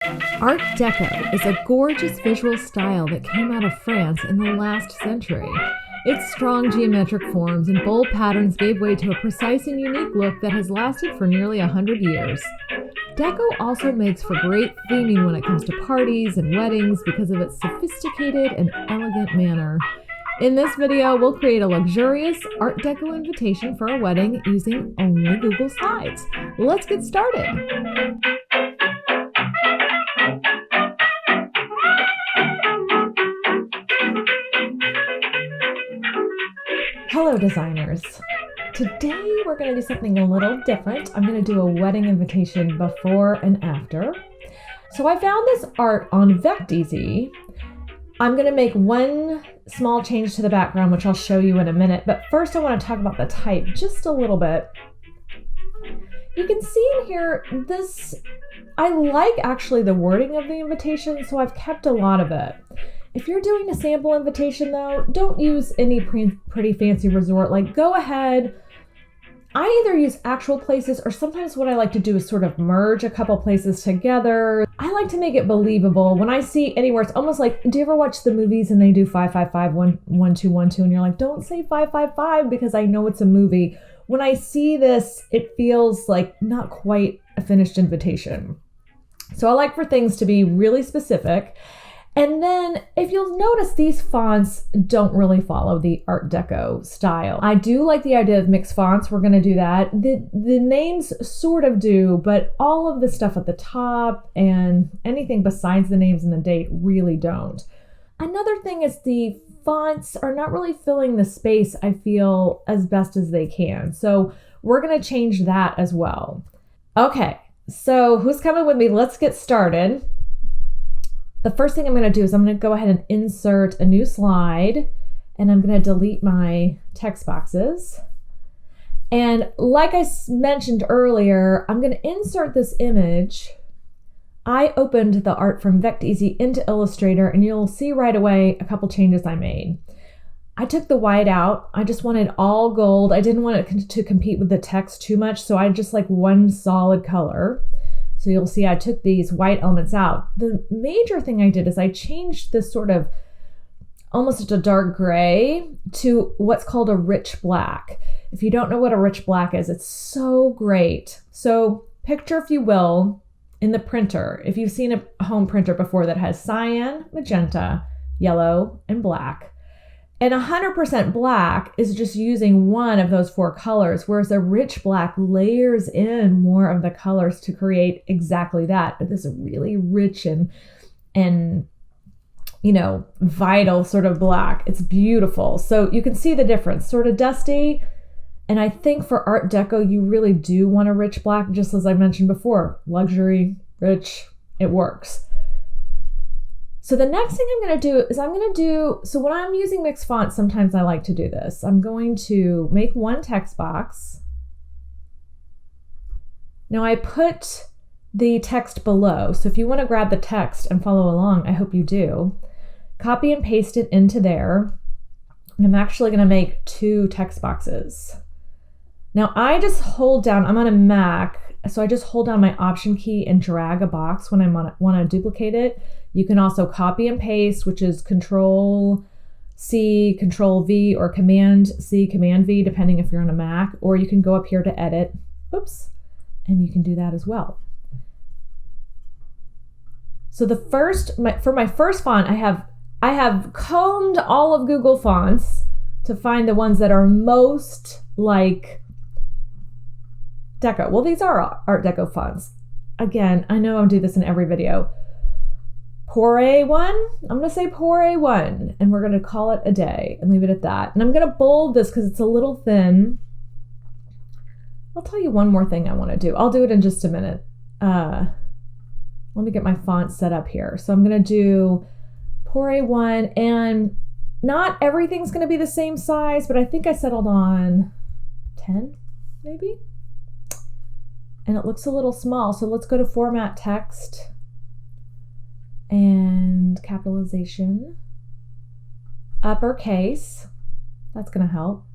Art Deco is a gorgeous visual style that came out of France in the last century. Its strong geometric forms and bold patterns gave way to a precise and unique look that has lasted for nearly 100 years. Deco also makes for great theming when it comes to parties and weddings because of its sophisticated and elegant manner. In this video, we'll create a luxurious Art Deco invitation for a wedding using only Google Slides. Let's get started. Hello designers. Today we're going to do something a little different. I'm going to do a wedding invitation before and after. So I found this art on Vecteezy. I'm going to make one small change to the background, which I'll show you in a minute. But first I want to talk about the type just a little bit. You can see in here I like actually the wording of the invitation, so I've kept a lot of it. If you're doing a sample invitation though, don't use any pretty fancy resort. Like, go ahead. I either use actual places, or sometimes what I like to do is sort of merge a couple places together. I like to make it believable. When I see anywhere, it's almost like, do you ever watch the movies and they do 555 11212 and you're like, don't say 555 because I know it's a movie. When I see this, it feels like not quite a finished invitation. So I like for things to be really specific. And then if you'll notice, these fonts don't really follow the Art Deco style. I do like the idea of mixed fonts. We're going to do that. The names sort of do, but all of the stuff at the top and anything besides the names and the date really don't. Another thing is the fonts are not really filling the space, I feel, as best as they can. So we're going to change that as well. Okay, so who's coming with me? Let's get started. The first thing I'm going to do is I'm going to go ahead and insert a new slide, and I'm going to delete my text boxes. And like I mentioned earlier, I'm going to insert this image. I opened the art from Vecteezy into Illustrator, and you'll see right away a couple changes I made. I took the white out. I just wanted all gold. I didn't want it to compete with the text too much, so I just like one solid color. So you'll see I took these white elements out. The major thing I did is I changed this sort of almost a dark gray to what's called a rich black. If you don't know what a rich black is, it's so great. So picture, if you will, in the printer, if you've seen a home printer before that has cyan, magenta, yellow, and black. And 100% black is just using one of those four colors, whereas a rich black layers in more of the colors to create exactly that. But this is really rich and vital sort of black. It's beautiful. So you can see the difference, sort of dusty. And I think for Art Deco, you really do want a rich black, just as I mentioned before. Luxury, rich, it works. So the next thing I'm going to do is so when I'm using mixed fonts, sometimes I like to do this. I'm going to make one text box. Now I put the text below. So if you want to grab the text and follow along, I hope you do. Copy and paste it into there. And I'm actually going to make two text boxes. Now I just hold down, I'm on a Mac, so I just hold down my Option key and drag a box when I want to duplicate it. You can also copy and paste, which is Control C, Control V, or Command C, Command V, depending if you're on a Mac, or you can go up here to edit, and you can do that as well. So for my first font, I have combed all of Google fonts to find the ones that are most like Deco. Well, these are Art Deco fonts. Again, I know I'll do this in every video. Pour A1, I'm going to say Pour A1, and we're going to call it a day and leave it at that. And I'm going to bold this because it's a little thin. I'll tell you one more thing I want to do. I'll do it in just a minute. Let me get my font set up here. So I'm going to do Pour A1, and not everything's going to be the same size, but I think I settled on 10, maybe? And it looks a little small, so let's go to Format Text and capitalization, uppercase. That's going to help.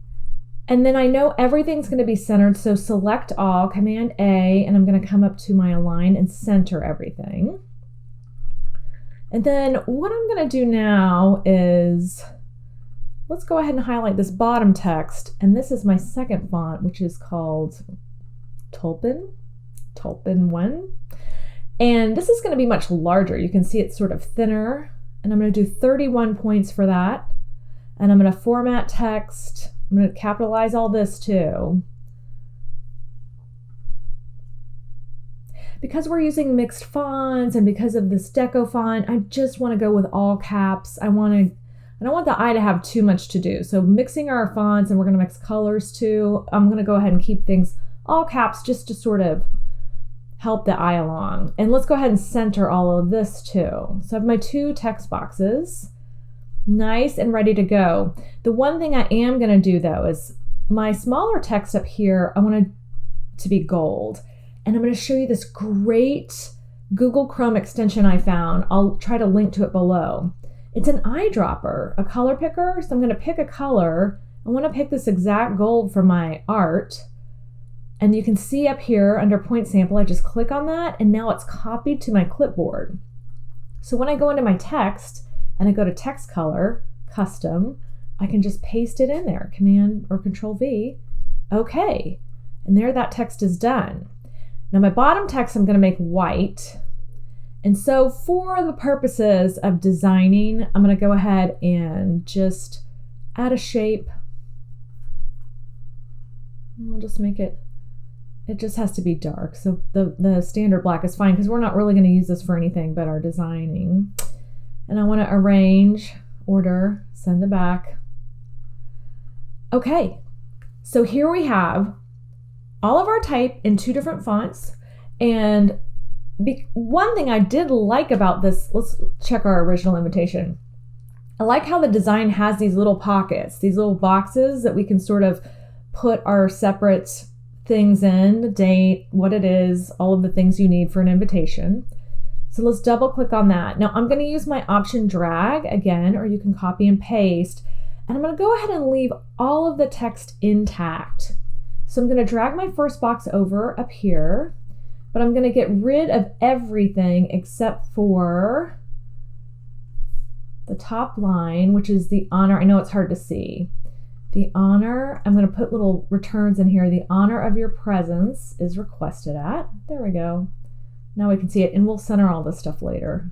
And then I know everything's going to be centered, so select all, Command A, and I'm going to come up to my align and center everything. And then what I'm going to do now is, let's go ahead and highlight this bottom text. And this is my second font, which is called Tulpin 1. And this is going to be much larger. You can see it's sort of thinner. And I'm going to do 31 points for that. And I'm going to format text. I'm going to capitalize all this too. Because we're using mixed fonts and because of this deco font, I just want to go with all caps. I don't want the eye to have too much to do. So mixing our fonts, and we're going to mix colors too. I'm going to go ahead and keep things all caps just to sort of help the eye along. And let's go ahead and center all of this too. So I have my 2 text boxes, nice and ready to go. The one thing I am going to do though is my smaller text up here, I want it to be gold. And I'm going to show you this great Google Chrome extension I found. I'll try to link to it below. It's an eyedropper, a color picker. So I'm going to pick a color. I want to pick this exact gold for my art. And you can see up here under point sample, I just click on that and now it's copied to my clipboard. So when I go into my text and I go to text color, custom, I can just paste it in there, Command or Control V. Okay. And there that text is done. Now my bottom text I'm going to make white. And so for the purposes of designing, I'm going to go ahead and just add a shape. We'll just make it just has to be dark. So the standard black is fine because we're not really going to use this for anything but our designing. And I want to arrange, order, send it back. Okay, so here we have all of our type in 2 different fonts. And one thing I did like about this, let's check our original invitation. I like how the design has these little pockets, these little boxes that we can sort of put our separate things in, the date, what it is, all of the things you need for an invitation. So let's double click on that. Now I'm going to use my option drag again, or you can copy and paste. And I'm going to go ahead and leave all of the text intact. So I'm going to drag my first box over up here, but I'm going to get rid of everything except for the top line, which is the honor. I know it's hard to see. The honor, I'm going to put little returns in here. The honor of your presence is requested at. There we go. Now we can see it, and we'll center all this stuff later.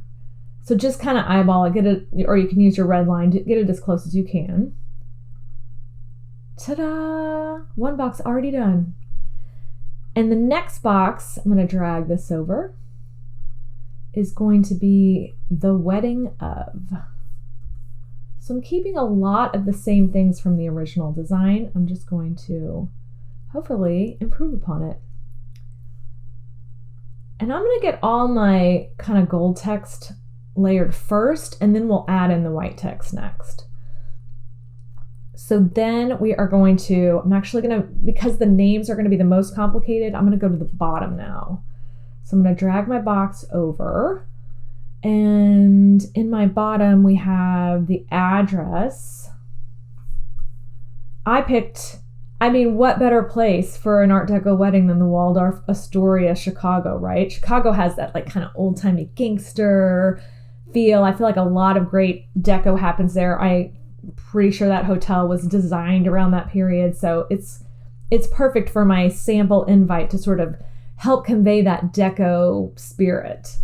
So just kind of eyeball it, get it, or you can use your red line to get it as close as you can. Ta-da! One box already done. And the next box, I'm going to drag this over, is going to be the wedding of. So I'm keeping a lot of the same things from the original design. I'm just going to hopefully improve upon it. And I'm going to get all my kind of gold text layered first, and then we'll add in the white text next. So then we are going to, I'm actually going to, because the names are going to be the most complicated, I'm going to go to the bottom now. So I'm going to drag my box over, and in my bottom we have the address. What better place for an Art Deco wedding than the Waldorf Astoria, Chicago, right? Chicago has that like kind of old-timey gangster feel. I feel like a lot of great deco happens there. I'm pretty sure that hotel was designed around that period. So it's perfect for my sample invite to sort of help convey that deco spirit.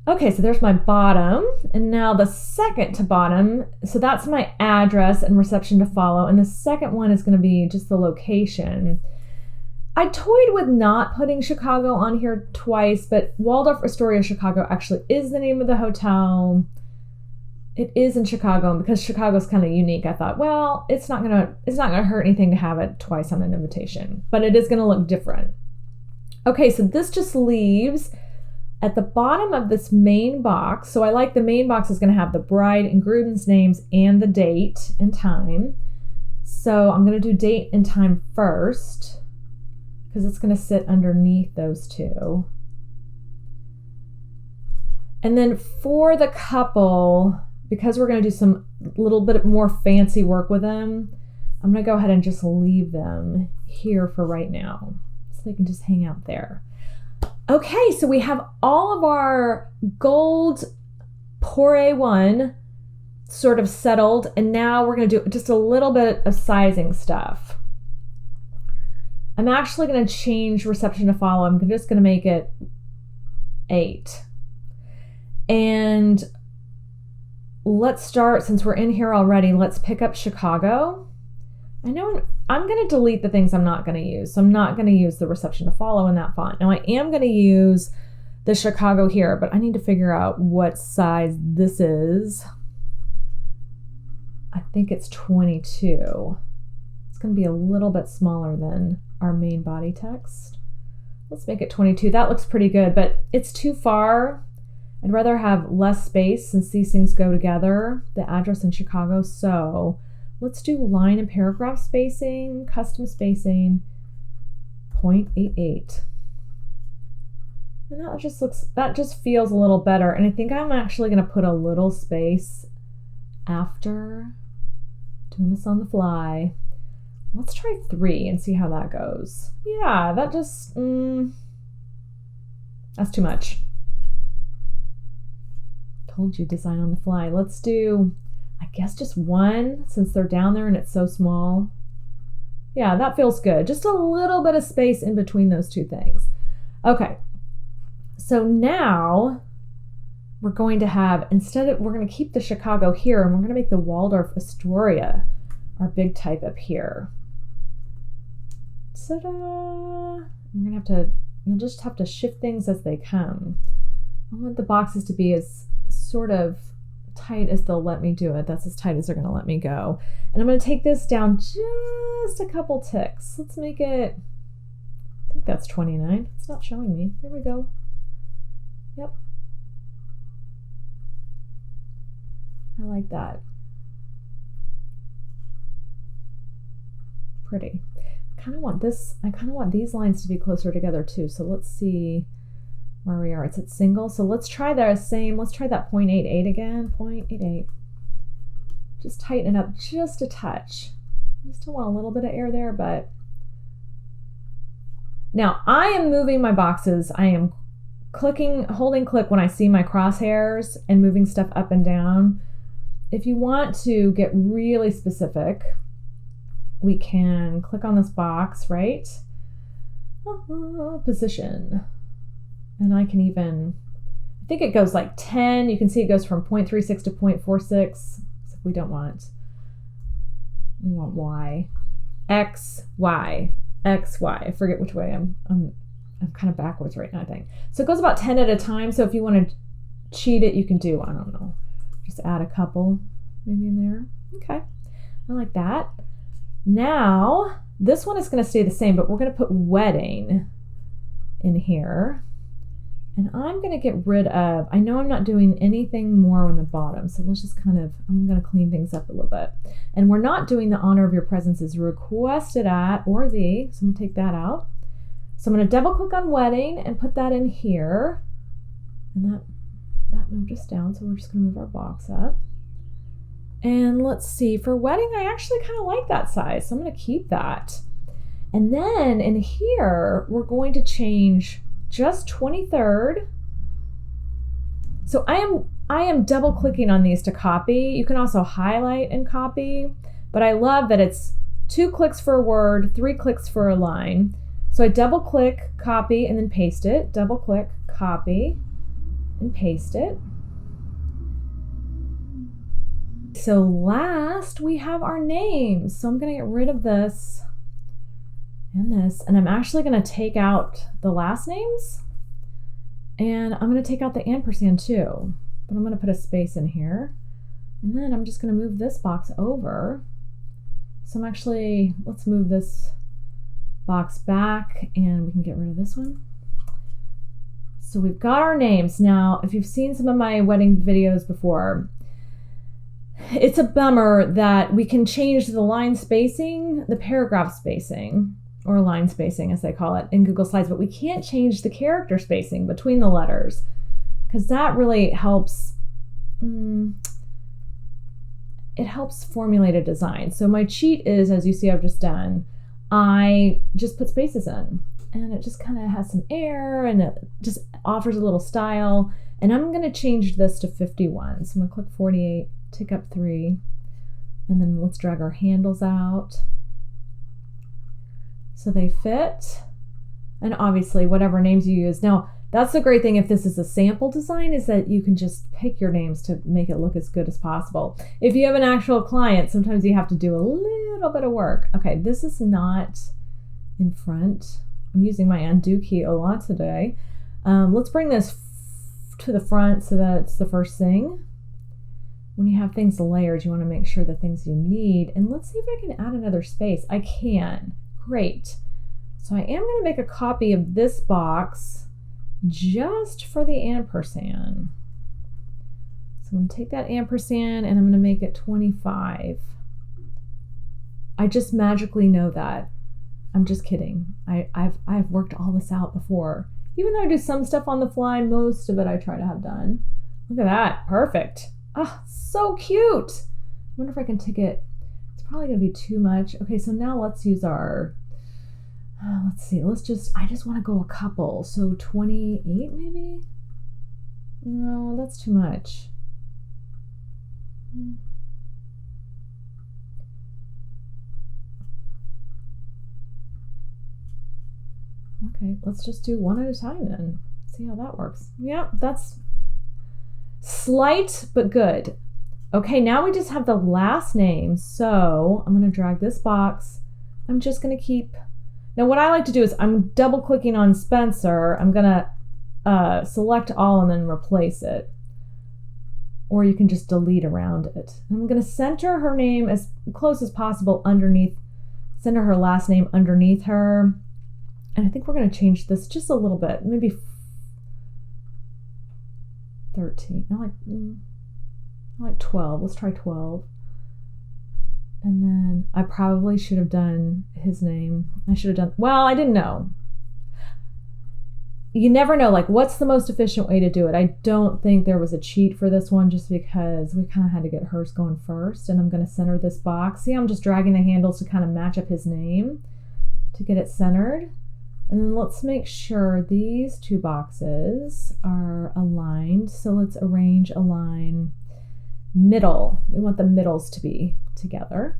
Okay, so there's my bottom, and now the second to bottom, so that's my address and reception to follow, and the second one is going to be just the location. I toyed with not putting Chicago on here twice, but Waldorf Astoria Chicago actually is the name of the hotel. It is in Chicago, and because Chicago's kind of unique, I thought, well, it's not gonna hurt anything to have it twice on an invitation, but it is gonna look different. Okay, so this just leaves at the bottom of this main box. So I like the main box is going to have the bride and groom's names and the date and time. So I'm going to do date and time first because it's going to sit underneath those two. And then for the couple, because we're going to do some little bit more fancy work with them, I'm going to go ahead and just leave them here for right now. So they can just hang out there. Okay, so we have all of our gold core A1 sort of settled, and now we're going to do just a little bit of sizing stuff. I'm actually going to change reception to follow. I'm just going to make it 8. And let's start, since we're in here already, let's pick up Chicago. I know I'm going to delete the things I'm not going to use. So I'm not going to use the reception to follow in that font. Now I am going to use the Chicago here, but I need to figure out what size this is. I think it's 22. It's going to be a little bit smaller than our main body text. Let's make it 22. That looks pretty good, but it's too far. I'd rather have less space since these things go together, the address in Chicago. So let's do line and paragraph spacing, custom spacing, 0.88. And that just feels a little better. And I think I'm actually going to put a little space after doing this on the fly. Let's try 3 and see how that goes. Yeah, that just, that's too much. Told you, design on the fly. Let's do, I guess, just 1 since they're down there and it's so small. Yeah, that feels good. Just a little bit of space in between those two things. Okay, so now we're going to have, we're going to keep the Chicago here, and we're going to make the Waldorf Astoria our big type up here. Ta-da! You'll just have to shift things as they come. I want the boxes to be as sort of tight as they'll let me do it. That's as tight as they're going to let me go. And I'm going to take this down just a couple ticks. Let's make it, I think that's 29. It's not showing me. There we go. Yep. I like that. Pretty. I kind of want these lines to be closer together too. So let's see where we are. It's at single. So let's try that 0.88 again. 0.88. Just tighten it up just a touch. I still want a little bit of air there, but now I am moving my boxes. I am holding click when I see my crosshairs and moving stuff up and down. If you want to get really specific, we can click on this box, right? Position. And I can even, I think it goes like 10. You can see it goes from 0.36 to 0.46. So we don't want, we want Y. X, Y, X, Y. I forget which way I'm kind of backwards right now, I think. So it goes about 10 at a time. So if you want to cheat it, you can do, I don't know, just add a couple maybe in there. Okay, I like that. Now, this one is going to stay the same, but we're going to put wedding in here. And I'm going to get rid of, I know I'm not doing anything more on the bottom, so let's just I'm going to clean things up a little bit. And we're not doing the honor of your presence is requested at or the, so I'm going to take that out. So I'm going to double click on wedding and put that in here. And that moved us down, so we're just going to move our box up. And let's see, for wedding, I actually kind of like that size, so I'm going to keep that. And then in here, we're going to change just 23rd. So I am double clicking on these to copy. You can also highlight and copy, but I love that it's 2 clicks for a word, 3 clicks for a line. So I double click, copy, and then paste it. Double click, copy, and paste it. So last we have our names. So I'm going to get rid of this and this, and I'm actually going to take out the last names, and I'm going to take out the ampersand too, but I'm going to put a space in here, and then I'm just going to move this box over. So let's move this box back, and we can get rid of this one. So we've got our names. Now, if you've seen some of my wedding videos before, it's a bummer that we can change the line spacing, the paragraph spacing, or line spacing as they call it in Google Slides, but we can't change the character spacing between the letters, because that really helps, it helps formulate a design. So my cheat is, as you see I've just done, I just put spaces in. and it just kind of has some air and it just offers a little style. And I'm going to change this to 51. So I'm going to click 48, tick up 3, and then let's drag our handles out so they fit. And obviously whatever names you use. Now, that's the great thing if this is a sample design, is that you can just pick your names to make it look as good as possible. If you have an actual client, sometimes you have to do a little bit of work. Okay, this is not in front. I'm using my undo key a lot today. Let's bring this to the front so that it's the first thing. When you have things layered, you want to make sure the things you need. And let's see if I can add another space. I can. Great. So I am going to make a copy of this box just for the ampersand. So I'm going to take that ampersand and I'm going to make it 25. I just magically know that. I'm just kidding. I've worked all this out before. Even though I do some stuff on the fly, most of it I try to have done. Look at that. Perfect. Ah, so cute. I wonder if I can tick it. It's probably going to be too much. Okay, so now let's use our, let's see. I just want to go a couple. So 28 maybe? No, that's too much. Okay, let's just do one at a time then. See how that works. Yeah, that's slight but good. Okay, now we just have the last name. So I'm going to drag this box. I'm just going to keep. Now what I like to do is I'm double clicking on Spencer. I'm going to select all and then replace it. Or you can just delete around it. And I'm going to center her name as close as possible underneath, center her last name underneath her. And I think we're going to change this just a little bit, maybe 13. I like 12. Let's try 12. And then I probably should have done his name. Well, I didn't know. You never know, like, what's the most efficient way to do it? I don't think there was a cheat for this one just because we kind of had to get hers going first. And I'm going to center this box. See, I'm just dragging the handles to kind of match up his name to get it centered. And then let's make sure these two boxes are aligned. So let's arrange, align, middle. We want the middles to be together.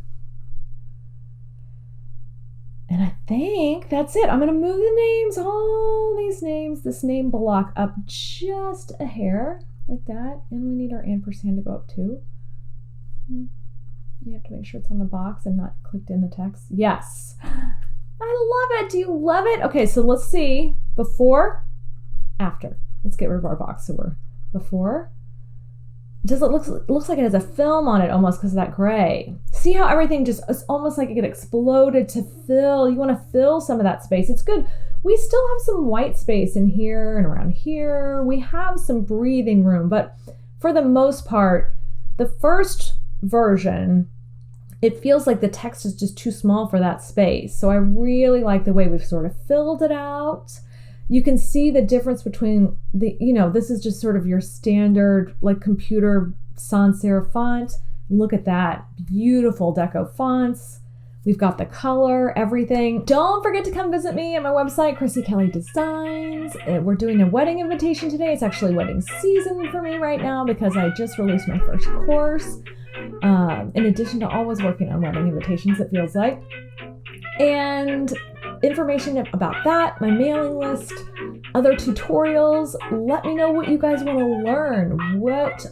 And I think that's it. I'm going to move the names, all these names, this name block up just a hair like that. And we need our ampersand to go up too. You have to make sure it's on the box and not clicked in the text. Yes. I love it. Do you love it? Okay, so let's see. Before, after. Let's get rid of our box. So we're before. It looks like it has a film on it almost because of that gray. See how everything just, it's almost like it exploded to fill. You want to fill some of that space. It's good. We still have some white space in here and around here. We have some breathing room, but for the most part, the first version, it feels like the text is just too small for that space. So I really like the way we've sort of filled it out. You can see the difference between this is just sort of your standard like computer sans serif font. Look at that, beautiful deco fonts. We've got the color, everything. Don't forget to come visit me at my website, Chrissy Kelly Designs. We're doing a wedding invitation today. It's actually wedding season for me right now because I just released my first course. In addition to always working on wedding invitations, it feels like. And information about that, my mailing list, other tutorials. Let me know what you guys want to learn. What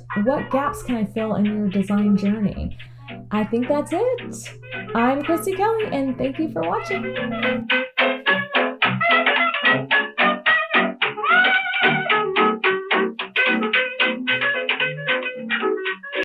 gaps can I fill in your design journey? I think that's it. I'm Chrissy Kelly, and thank you for watching.